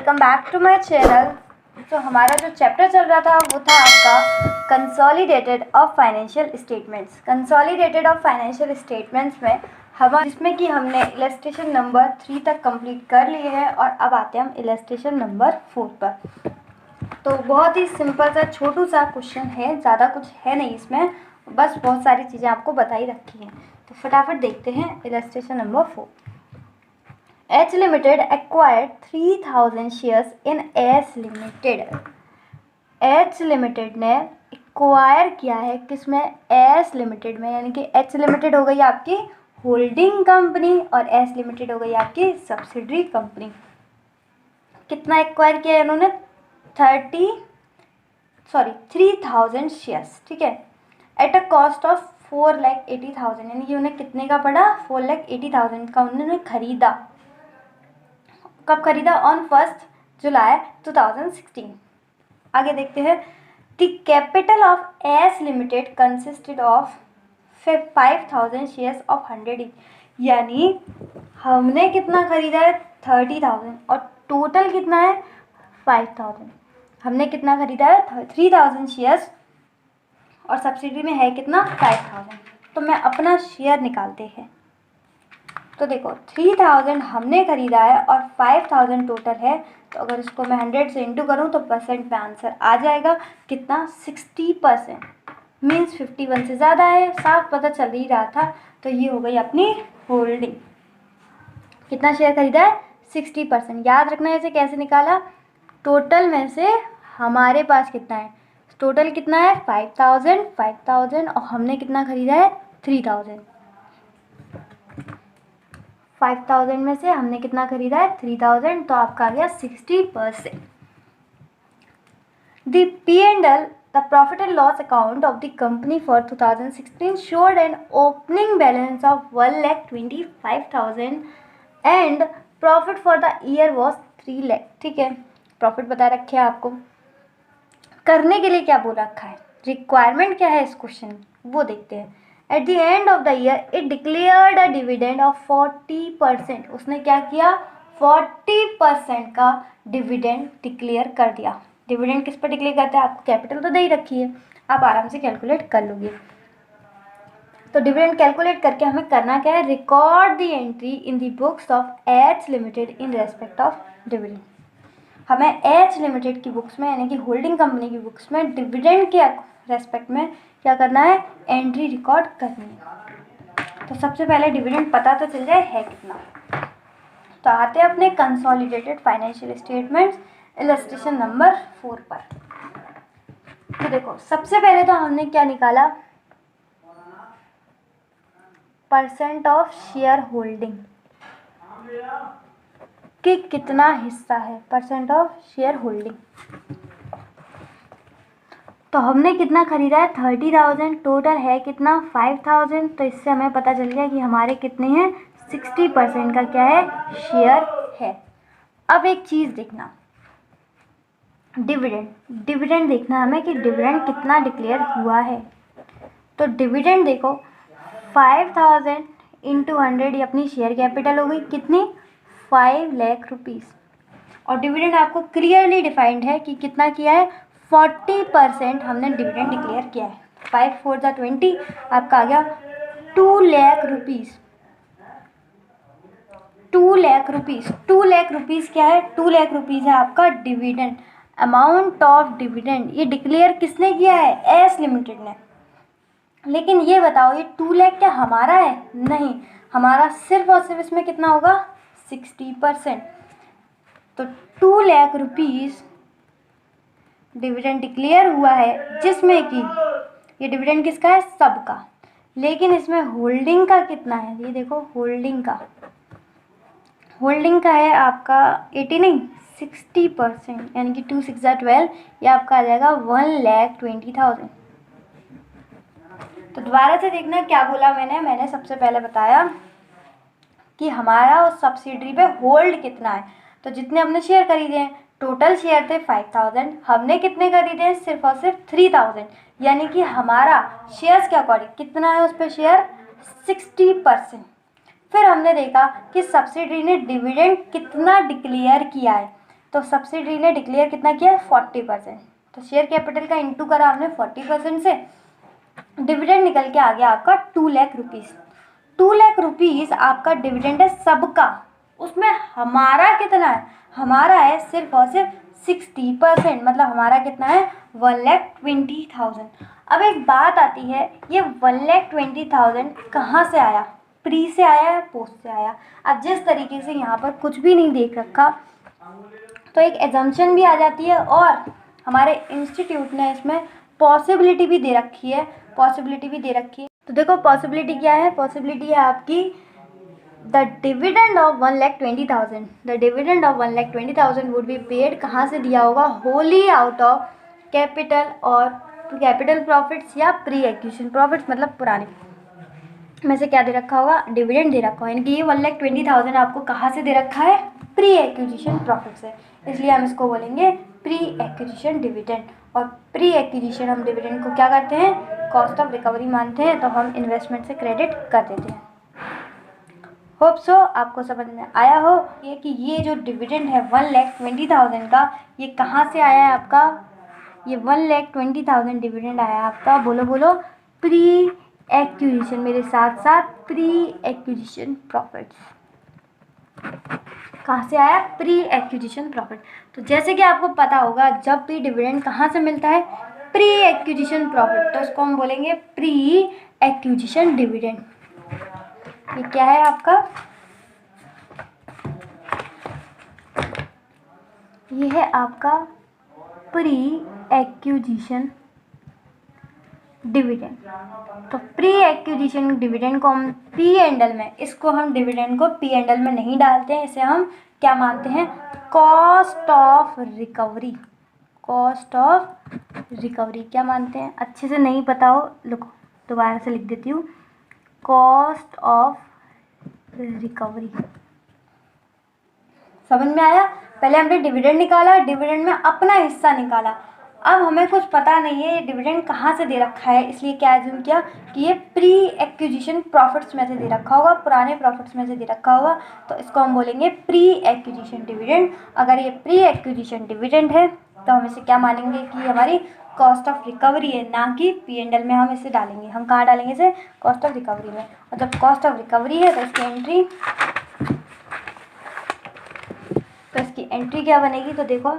Welcome back to my channel. तो हमारा जो चैप्टर चल रहा था वो था आपका consolidated of financial statements. Consolidated of financial statements में जिसमें कि हमने इलस्ट्रेशन नंबर 3 तक कंप्लीट कर लिए हैं और अब आते हैं हम इलस्ट्रेशन नंबर 4 पर। तो बहुत ही सिंपल सा छोटू सा क्वेश्चन है, ज़्यादा कुछ है नहीं इसमें, बस बहुत सारी चीज़ें आपको बताई रखी हैं। तो फटाफट देखते हैं illustration number 4। H Limited acquired 3000 shares in S Limited। H Limited ने एक्वायर किया है किसमें? S Limited में, यानी कि H Limited हो गई आपकी होल्डिंग कंपनी और S Limited हो गई आपकी सब्सिडरी कंपनी। कितना एक्वायर किया है इन्होंने? 3000 शेयर्स, ठीक है, एट अ कॉस्ट ऑफ 4,80,000, यानी कि उन्हें कितने का पड़ा? 4,80,000 का उन्होंने खरीदा। कब खरीदा? ऑन 1 जुलाई 2016। आगे देखते हैं। The capital of S limited consisted of 5,000 shares of 100 each, यानी हमने कितना खरीदा है? 30,000 और टोटल कितना है? 5,000। हमने कितना खरीदा है? 3,000 शेयर्स और सब्सिडी में है कितना? 5,000। तो मैं अपना शेयर निकालते हैं। तो देखो 3,000 हमने खरीदा है और 5,000 टोटल है, तो अगर इसको मैं 100 से इंटू करूँ तो परसेंट में आंसर आ जाएगा कितना? 60%। मीन्स 51 से ज़्यादा है, साफ पता चल ही रहा था। तो ये हो गई अपनी होल्डिंग। कितना शेयर खरीदा है? 60%। याद रखना है इसे कैसे निकाला। टोटल में से हमारे पास कितना है? टोटल कितना है? 5,000 और हमने कितना खरीदा है? 3,000। 5,000 में से हमने कितना खरीदा है? 3,000, तो आपका आ गया 60%। The P&L, the profit and loss account of the company for 2016 showed an opening balance of 1,25,000 and profit for the year was 3 lakh। ठीक है, प्रॉफिट बता रखे है आपको। करने के लिए क्या बोल रखा है? रिक्वायरमेंट क्या है इस क्वेश्चन, वो देखते हैं। At the end of the year it declared a dividend of 40%। उसने क्या किया? 40% का डिविडेंड डिक्लेयर कर दिया। डिविडेंड किस पर डिक्लेयर करते हैं? आपको कैपिटल तो दे ही रखी है, आप आराम से कैलकुलेट कर लोगे। तो डिविडेंड कैलकुलेट करके हमें करना क्या है? Record the entry in the books of H limited in respect of dividend. हमें एच लिमिटेड की बुक्स में, यानी कि होल्डिंग कंपनी की बुक्स में डिविडेंड के रेस्पेक्ट में क्या करना है? एंट्री रिकॉर्ड करनी है। तो सबसे पहले डिविडेंड पता तो चल जाए है कितना। तो आते हैं अपने consolidated financial statements illustration number 4 पर। तो देखो सबसे पहले तो हमने क्या निकाला? परसेंट ऑफ शेयर होल्डिंग कि कितना हिस्सा है, परसेंट ऑफ शेयर होल्डिंग। तो हमने कितना खरीदा है? 30,000। टोटल है कितना? 5,000। तो इससे हमें पता चल गया कि हमारे कितने हैं? 60% का क्या है? शेयर है। अब एक चीज़ देखना, डिविडेंड देखना हमें कि डिविडेंड कितना डिक्लेयर हुआ है। तो डिविडेंड देखो 5,000 इंटू 100, ये अपनी शेयर कैपिटल हो गई कितनी? 5 लाख रुपीज़। और डिविडेंड आपको क्लियरली डिफाइंड है कि कितना किया है? 40% हमने डिविडेंड डिक्लेयर किया है। 5 4 ज़ा 20, आपका आ गया 2 lakh rupees. 2 lakh rupees. 2 lakh rupees क्या है? 2 लाख रुपीज़ है आपका डिविडेंड। अमाउंट ऑफ डिविडेंड ये डिक्लेयर किसने किया है? एस लिमिटेड ने। लेकिन ये बताओ, ये 2 लाख क्या हमारा है? नहीं, हमारा सिर्फ और सिर्फ इसमें कितना होगा? 60%। तो 2 लाख रुपीज़ डिविडेंड डिक्लेयर हुआ है, जिसमें कि ये डिविडेंड किसका है? सबका। लेकिन इसमें होल्डिंग का कितना है? ये देखो होल्डिंग का है आपका 80 नहीं 60%, यानी कि 2 6 ज़ा 12, ये आपका आ जाएगा 1,20,000। तो दोबारा से देखना क्या बोला मैंने सबसे पहले बताया कि हमारा उस सब्सिडरी पे होल्ड कितना है। तो जितने हमने शेयर खरीदे हैं, टोटल शेयर थे 5,000, हमने कितने खरीदे हैं? सिर्फ और सिर्फ 3,000, यानी कि हमारा शेयर्स के अकॉर्डिंग कितना है उस पर शेयर? 60%। फिर हमने देखा कि सब्सिडरी ने डिविडेंड कितना डिक्लेयर किया है। तो सब्सिडरी ने डिक्लेयर कितना किया, 40%। तो शेयर कैपिटल का इंटू करा हमने 40% से, डिविडेंड निकल के आ गया आपका 2 लाख रुपीज़। 2 लाख रुपीज़ आपका डिविडेंड है सबका। उसमें हमारा कितना है, हमारा है सिर्फ और सिर्फ 60%, मतलब हमारा कितना है 1,20,000। अब एक बात आती है, ये 1,20,000 कहाँ से आया, प्री से आया या पोस्ट से आया। अब जिस तरीके से यहाँ पर कुछ भी नहीं देख रखा तो एक एजम्पशन भी आ जाती है, और हमारे इंस्टीट्यूट ने इसमें पॉसिबिलिटी भी दे रखी है, तो देखो पॉसिबिलिटी क्या है, पॉसिबिलिटी है आपकी the dividend of 1,20,000, the dividend of 1,20,000 would be paid, कहाँ से दिया होगा, होली आउट ऑफ कैपिटल और कैपिटल प्रॉफिट्स या प्री एक्विजिशन प्रॉफिट्स, मतलब पुराने में से क्या दे रखा होगा, डिविडेंड दे रखा होगा। यानी कि ये 1,20,000 आपको कहाँ से दे रखा है, प्री एक्विजिशन प्रॉफिट से, इसलिए हम इसको बोलेंगे प्री एक्विजिशन डिविडेंड। और प्री एक्विजिशन हम डिविडेंड को क्या करते हैं, कॉस्ट ऑफ रिकवरी मानते हैं, तो हम इन्वेस्टमेंट से क्रेडिट कर देते हैं। होप सो आपको समझ में आया हो ये कि ये जो डिविडेंड है 1,20,000 का, ये कहाँ से आया है आपका, ये 1,20,000 डिविडेंड आया है आपका, बोलो बोलो, प्री एक्विजिशन, मेरे साथ साथ प्री एक्विजिशन प्रॉफिट्स। कहाँ से आया, प्री एक्विजिशन प्रॉफिट। तो जैसे कि आपको पता होगा जब भी डिविडेंड कहाँ से मिलता है, प्री एक्विजिशन प्रॉफिट, तो इसको हम बोलेंगे प्री एक्विजिशन डिविडेंड। ये क्या है आपका, ये है आपका प्री एक्विजिशन डिविडेंड। तो प्री एक्विजिशन डिविडेंड को हम पी एंड एल में, इसको हम डिविडेंड को पी एंड एल में नहीं डालते हैं, इसे हम क्या मानते हैं, cost of recovery, cost of recovery क्या मानते हैं। अच्छे से नहीं पता हो, लिखो दोबारा से लिख देती हूँ, कॉस्ट ऑफ रिकवरी। समझ में आया, पहले हमने डिविडेंड निकाला, डिविडेंड में अपना हिस्सा निकाला, अब हमें कुछ पता नहीं है ये डिविडेंड कहाँ से दे रखा है, इसलिए क्या एज्यूम किया कि ये प्री एक्विजिशन प्रॉफिट्स में से दे रखा होगा, पुराने प्रॉफिट्स में से दे रखा होगा, तो इसको हम बोलेंगे प्री एक्विजिशन डिविडेंड। अगर ये प्री एक्विजिशन डिविडेंड है तो हम इसे क्या मानेंगे कि हमारी कॉस्ट ऑफ रिकवरी है, ना कि पी एंड एल में हम इसे डालेंगे। हम कहाँ डालेंगे इसे, कॉस्ट ऑफ रिकवरी में। और जब कॉस्ट ऑफ रिकवरी है तो इसकी एंट्री क्या बनेगी, तो देखो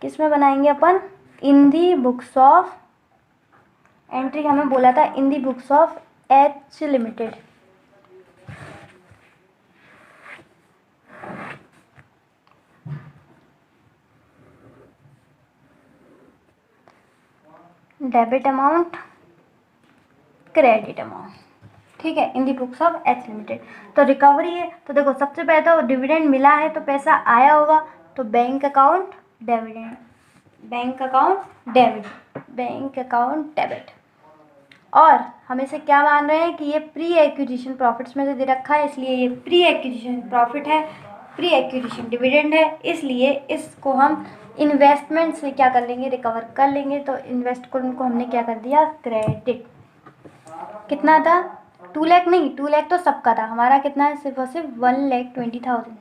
किस में बनाएंगे अपन, in the books of, entry हमें बोला था in the books of H limited. Debit amount, credit amount, ठीक है, in the books of H limited. तो रिकवरी है, तो देखो सबसे पहले तो डिविडेंड मिला है तो पैसा आया होगा, तो bank account dividend, bank account debit, bank account debit. और हम इसे क्या मान रहे हैं कि ये प्री एक्विजिशन प्रॉफिट्स में से दे रखा है, इसलिए ये प्री एक्विजिशन प्रॉफिट है, प्री एक्विजिशन डिविडेंड है, इसलिए इसको हम इन्वेस्टमेंट से क्या कर लेंगे, रिकवर कर लेंगे। तो इन्वेस्टमेंट को हमने क्या कर दिया, क्रेडिट। कितना था, 2 लाख नहीं, 2 लाख तो सबका था, हमारा कितना है, सिर्फ और सिर्फ 1,20,000।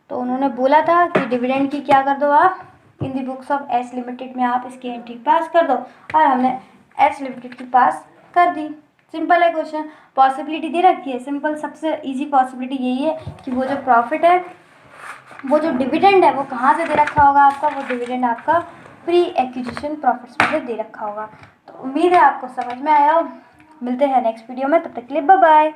तो उन्होंने बोला था कि डिविडेंड की क्या कर दो आप, इन the books of H limited में आप इसकी एंट्री पास कर दो, और हमने एच लिमिटेड की पास कर दी। सिंपल है क्वेश्चन, पॉसिबिलिटी दे रखी है, सिंपल सबसे इजी पॉसिबिलिटी यही है कि वो जो प्रॉफिट है, वो जो डिविडेंड है वो कहाँ से दे रखा होगा आपका, वो डिविडेंड आपका प्री एक्विजिशन प्रॉफिट्स में से दे रखा होगा। तो उम्मीद है आपको समझ में आया हो। मिलते हैं नेक्स्ट वीडियो में, तब तक के लिए बाय बाय।